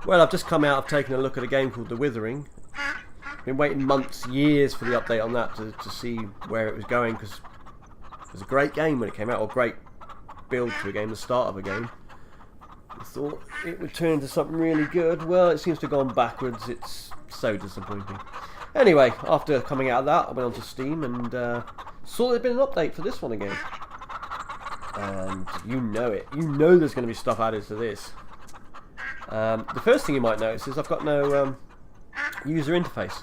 Well, I've just come out of taking a look at a game called The Withering. Been waiting months, years for the update on that to see where it was going, because it was a great game when it came out, or great build to a game, the start of a game. I thought it would turn into something really good. Well, it seems to have gone backwards. It's so disappointing. Anyway, after coming out of that, I went onto Steam and saw there'd been an update for this one again. And you know it. You know there's going to be stuff added to this. The first thing you might notice is I've got no user interface.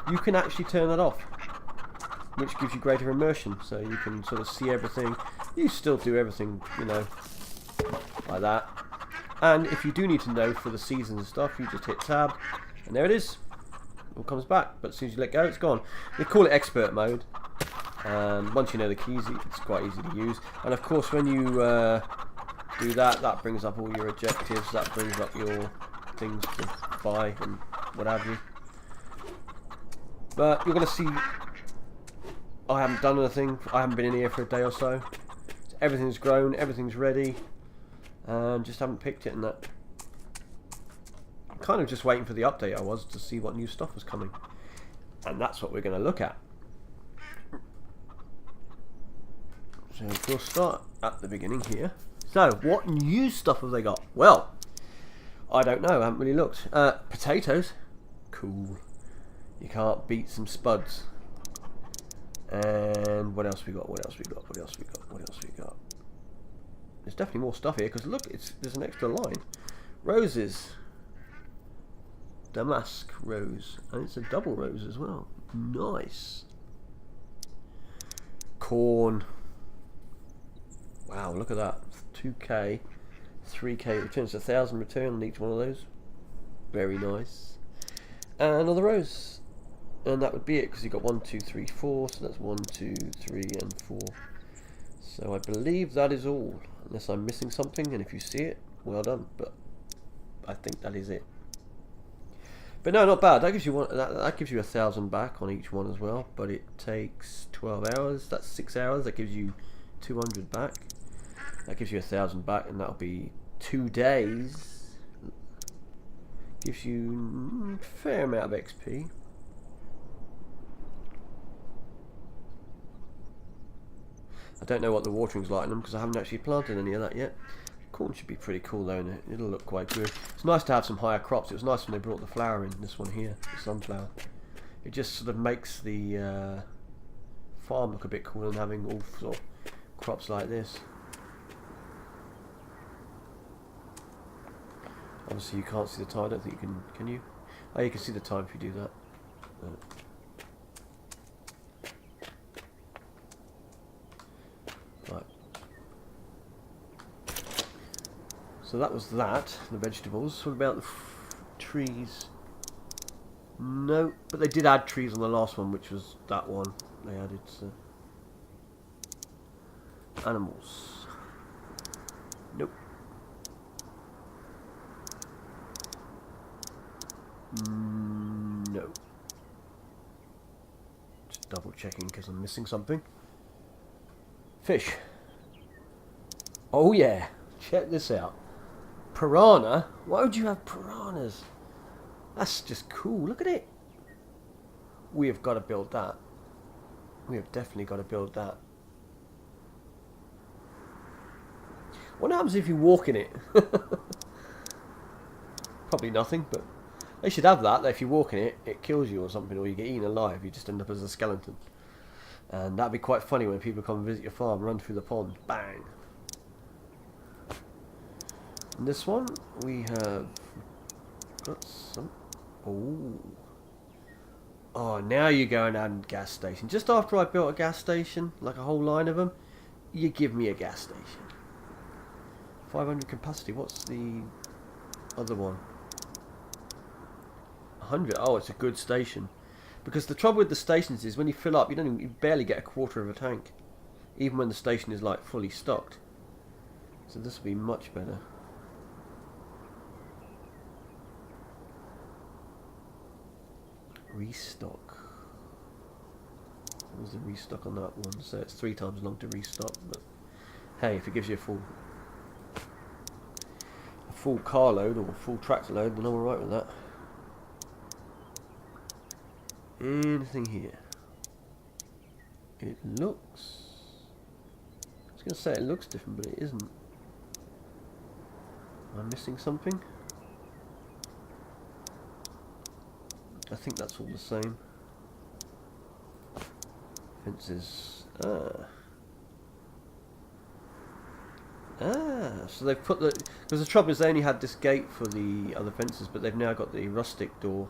You can actually turn that off, which gives you greater immersion, so you can sort of see everything. You still do everything, you know, like that. And if you do need to know for the seasons and stuff, you just hit tab, and there it is. It all comes back, but as soon as you let go, it's gone. They call it expert mode. Once you know the keys, it's quite easy to use. And of course, when you do that, that brings up all your objectives, that brings up your things to buy and what have you. But you're going to see I haven't done anything. I haven't been in here for a day or so. Everything's grown, everything's ready, and just haven't picked it and that. I'm kind of just waiting for the update I was to see what new stuff was coming. And that's what we're going to look at. So we'll start at the beginning here. So, what new stuff have they got? Well, I don't know, I haven't really looked. Potatoes. Cool. You can't beat some spuds. And what else we got? What else we got? What else we got? What else we got? There's definitely more stuff here, because look, there's an extra line. Roses. Damask rose. And it's a double rose as well. Nice. Corn. Wow, look at that. 2k, 3k returns, 1,000 return on each one of those. Very nice. And another rose. And that would be it, because you've got 1, 2, 3, 4. So that's 1, 2, 3, and 4. So I believe that is all. Unless I'm missing something, and if you see it, well done. But I think that is it. But no, not bad. That gives you one. That gives you 1,000 back on each one as well. But it takes 12 hours. That's 6 hours. That gives you 200 back. That gives you 1,000 back, and that'll be 2 days. Gives you a fair amount of XP. I don't know what the watering's like in them, because I haven't actually planted any of that yet. Corn should be pretty cool though, and it'll look quite good. It's nice to have some higher crops. It was nice when they brought the flower in, this one here, the sunflower. It just sort of makes the farm look a bit cooler than having all sort of crops like this. Obviously you can't see the time. I don't think you can you? Oh, you can see the time if you do that. Right. So that was that, the vegetables. What about the trees? No, but they did add trees on the last one, which was that one. They added animals. Nope. No. Just double checking because I'm missing something. Fish. Oh yeah, check this out. Piranha? Why would you have piranhas? That's just cool. Look at it. We have got to build that. We have definitely got to build that. What happens if you walk in it? Probably nothing, but they should have that if you walk in it, it kills you or something, or you get eaten alive. You just end up as a skeleton. And that'd be quite funny when people come and visit your farm, run through the pond. Bang! And this one, we have got some... Oh, now you're going out and gas station. Just after I built a gas station, like a whole line of them, you give me a gas station. 500 capacity. What's the other one? 100. Oh, it's a good station. Because the trouble with the stations is when you fill up, you barely get a quarter of a tank, even when the station is like fully stocked. So this will be much better. Restock. What was the restock on that one? So it's 3 times long to restock, but hey, if it gives you a full carload or full tractor load, then I'm alright with that. Anything here? It looks... I was going to say it looks different, but it isn't. Am I missing something? I think that's all the same. Fences. So they've put the... Because the trouble is they only had this gate for the other fences, but they've now got the rustic door,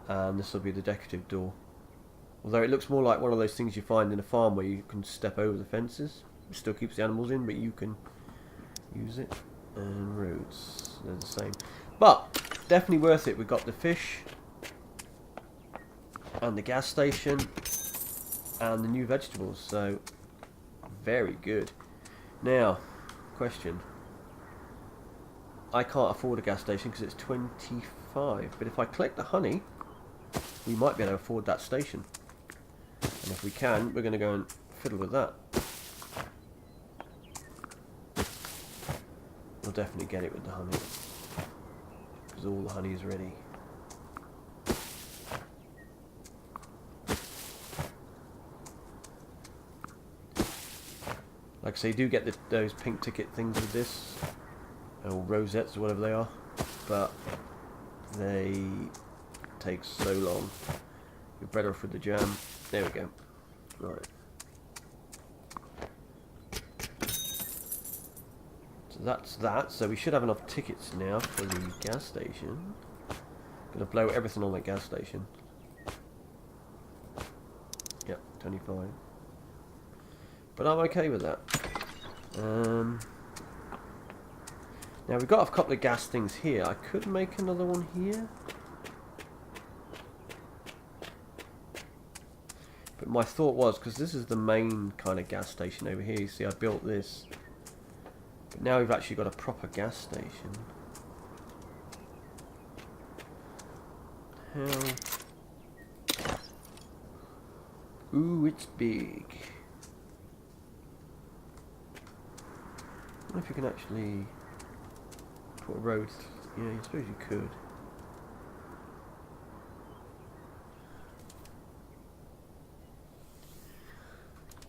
and this will be the decorative door. Although it looks more like one of those things you find in a farm where you can step over the fences. It still keeps the animals in, but you can use it. And roads, they're the same. But, definitely worth it. We've got the fish, and the gas station, and the new vegetables. So, very good. Now, question. I can't afford a gas station because it's 25. But if I collect the honey, we might be able to afford that station. And if we can, we're going to go and fiddle with that. We'll definitely get it with the honey. Because all the honey is ready. Like I say, you do get those pink ticket things with this. Or rosettes or whatever they are. But they take so long. You're better off with the jam. There we go. Right. So that's that. So we should have enough tickets now for the gas station. Gonna blow everything on that gas station. Yep, 25. But I'm okay with that. Now we've got a couple of gas things here. I could make another one here. But my thought was, because this is the main kind of gas station over here. You see, I built this. But now we've actually got a proper gas station. How? Ooh, it's big. I wonder if you can actually put a road. Yeah, I suppose you could.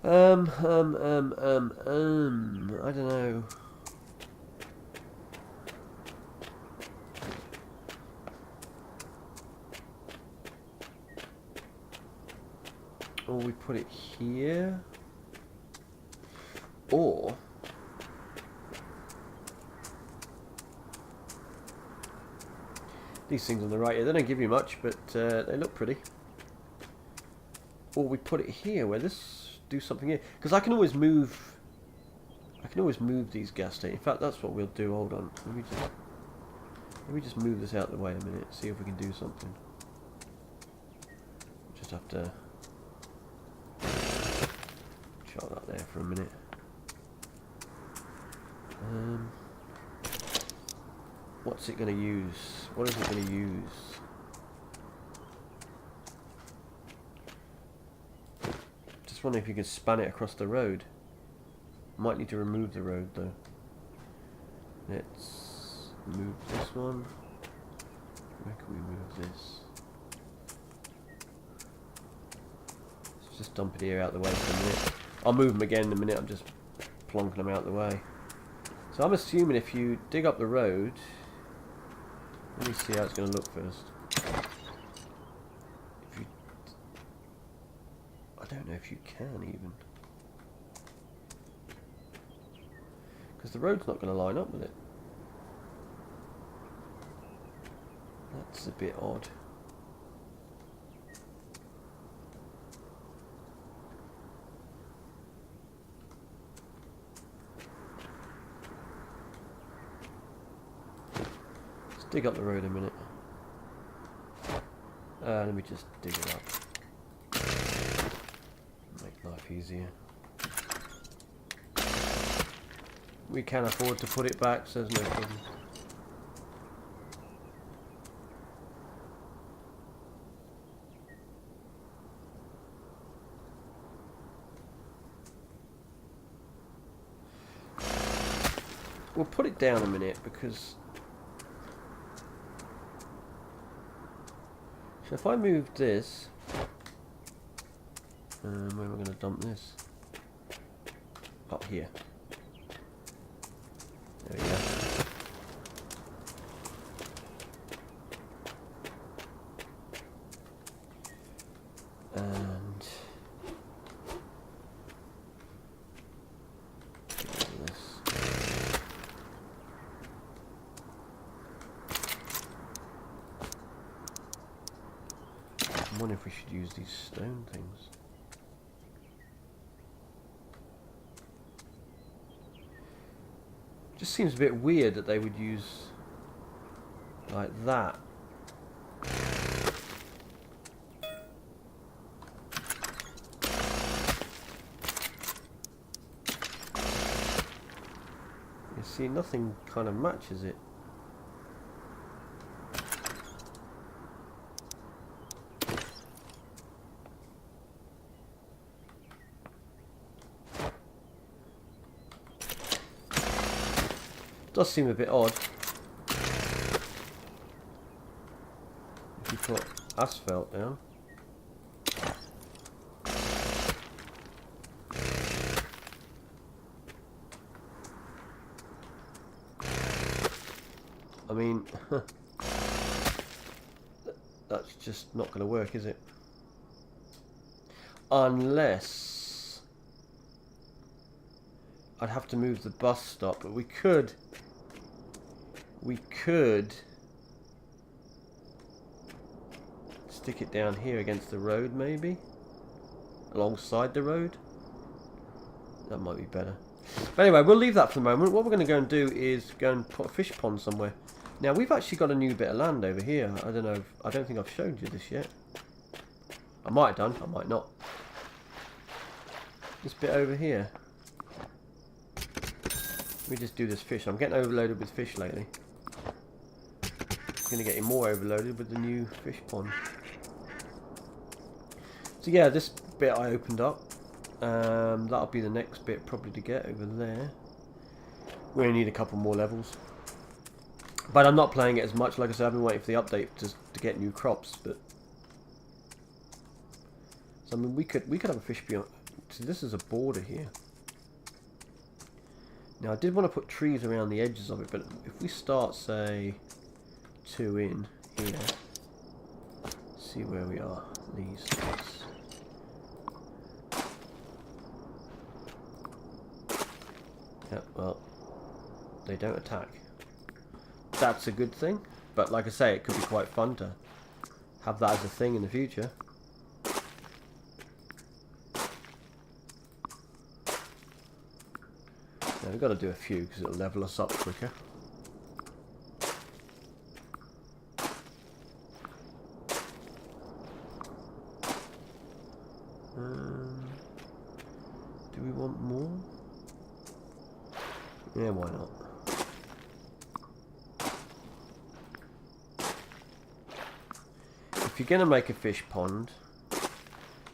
I don't know. Or we put it here. Or these things on the right here, they don't give you much, but they look pretty. Or we put it here, where this do something here, because I can always move. I can always move these gas stations. In fact, that's what we'll do. Hold on, let me just move this out of the way a minute. See if we can do something. Just have to shut that there for a minute. What's it going to use? What is it going to use? Just wondering if you can span it across the road. Might need to remove the road though. Let's move this one. Where can we move this? Let's just dump it here out of the way for a minute. I'll move them again in a minute. I'm just plonking them out of the way. So I'm assuming if you dig up the road, let me see how it's going to look first. If you, I don't know if you can even, because the road's not going to line up with it. That's a bit odd. Dig up the road a minute. Let me just dig it up. Make life easier. We can afford to put it back, so there's no problem. We'll put it down a minute because So if I move this, where am I going to dump this? Up here. There we go. And this. I wonder if we should use these stone things. Just seems a bit weird that they would use like that. You see, nothing kind of matches it. Does seem a bit odd. If you put asphalt down. I mean, that's just not going to work, is it? Unless I'd have to move the bus stop, but we could stick it down here against the road, maybe alongside the road. That might be better. But anyway, we'll leave that for the moment. What we're going to go and do is go and put a fish pond somewhere. Now we've actually got a new bit of land over here. I don't know. I don't think I've showed you this yet. I might have done. I might not. This bit over here. Let me just do this fish. I'm getting overloaded with fish lately. Going to get more overloaded with the new fish pond. So yeah, this bit I opened up. That'll be the next bit probably to get over there. We only need a couple more levels. But I'm not playing it as much. Like I said, I've been waiting for the update to get new crops. But so I mean, we could have a fish beyond. So this is a border here. Now I did want to put trees around the edges of it, but if we start, say, 2 in here, see where we are. These. Yeah, well, they don't attack. That's a good thing, but like I say, it could be quite fun to have that as a thing in the future. Now we've got to do a few because it'll level us up quicker. Do we want more? Yeah, why not? If you're going to make a fish pond,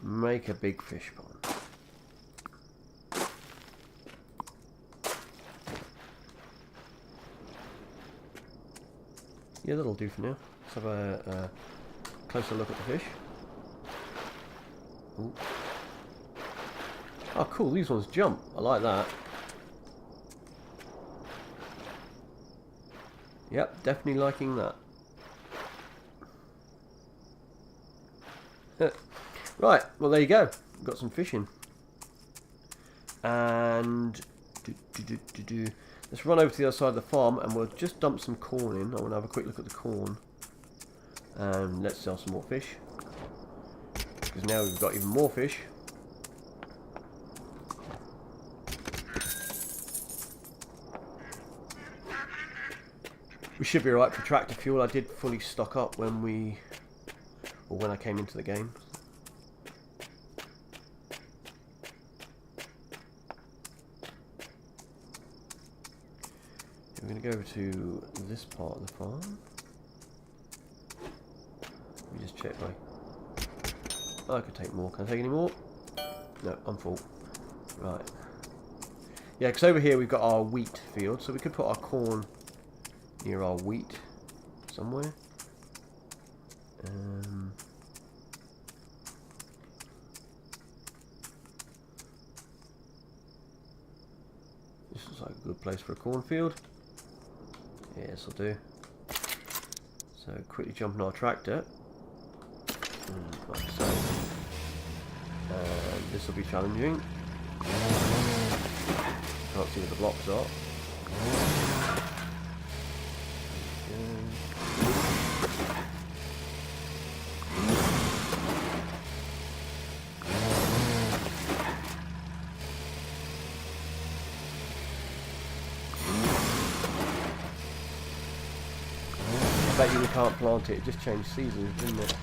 make a big fish pond. Yeah, that'll do for now. Let's have a closer look at the fish. Ooh. Oh cool, these ones jump. I like that. Yep, definitely liking that. Right, well there you go. Got some fishing. And let's run over to the other side of the farm and we'll just dump some corn in. I want to have a quick look at the corn. And let's sell some more fish. Because now we've got even more fish. We should be alright for tractor fuel. I did fully stock up when I came into the game. We're going to go to this part of the farm. Let me just check I could take more. Can I take any more? No, I'm full. Right. Yeah, because over here we've got our wheat field, so we could put our corn near our wheat somewhere. good place for a cornfield. Yes, I'll do. So quickly jump on our tractor. Like so. And this will be challenging. Can't see where the blocks are. I bet you we can't plant it. It just changed seasons, didn't it?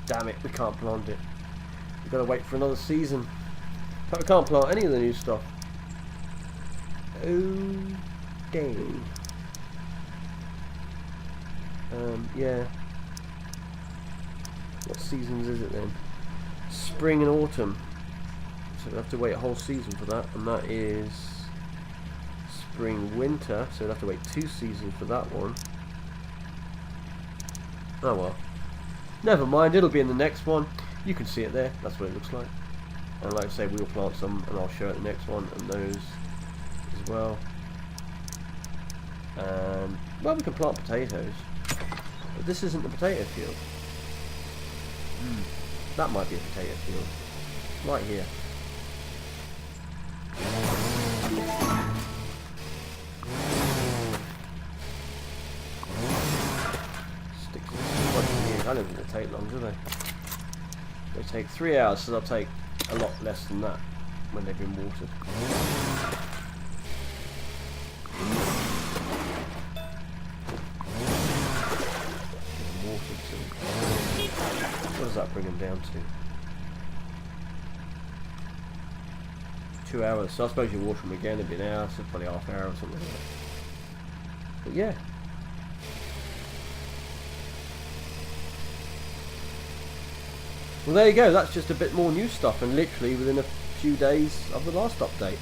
Damn it, we can't plant it. We've got to wait for another season. But we can't plant any of the new stuff. Oh, dang. Yeah. What seasons is it then? Spring and autumn. So we'll have to wait a whole season for that. And that is spring, winter. So we'll have to wait 2 seasons for that one. Oh well. Never mind, it'll be in the next one. You can see it there. That's what it looks like. And like I say, we'll plant some and I'll show it the next one, and those as well. And well, we can plant potatoes. But this isn't the potato field. That might be a potato field. Right here. Stick to this. I don't think they'll take long, do they? They take 3 hours, so they'll take a lot less than that when they've been watered. What does that bring them down to? 2 hours. So I suppose you water them again, it'd be an hour, so probably half hour or something like that. But yeah. Well, there you go. That's just a bit more new stuff, and literally within a few days of the last update.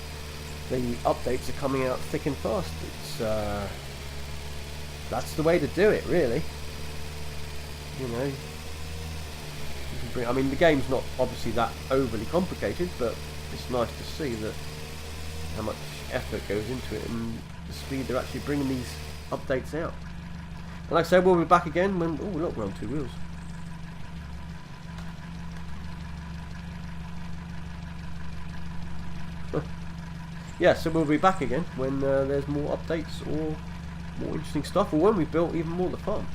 The updates are coming out thick and fast. It's that's the way to do it, really. You know, I mean, the game's not obviously that overly complicated, but it's nice to see that how much effort goes into it and the speed they're actually bringing these updates out. And like I said, we'll be back again when. Oh, look, we're on 2 wheels. Yeah, so we'll be back again when there's more updates or more interesting stuff, or when we've built even more of the farm.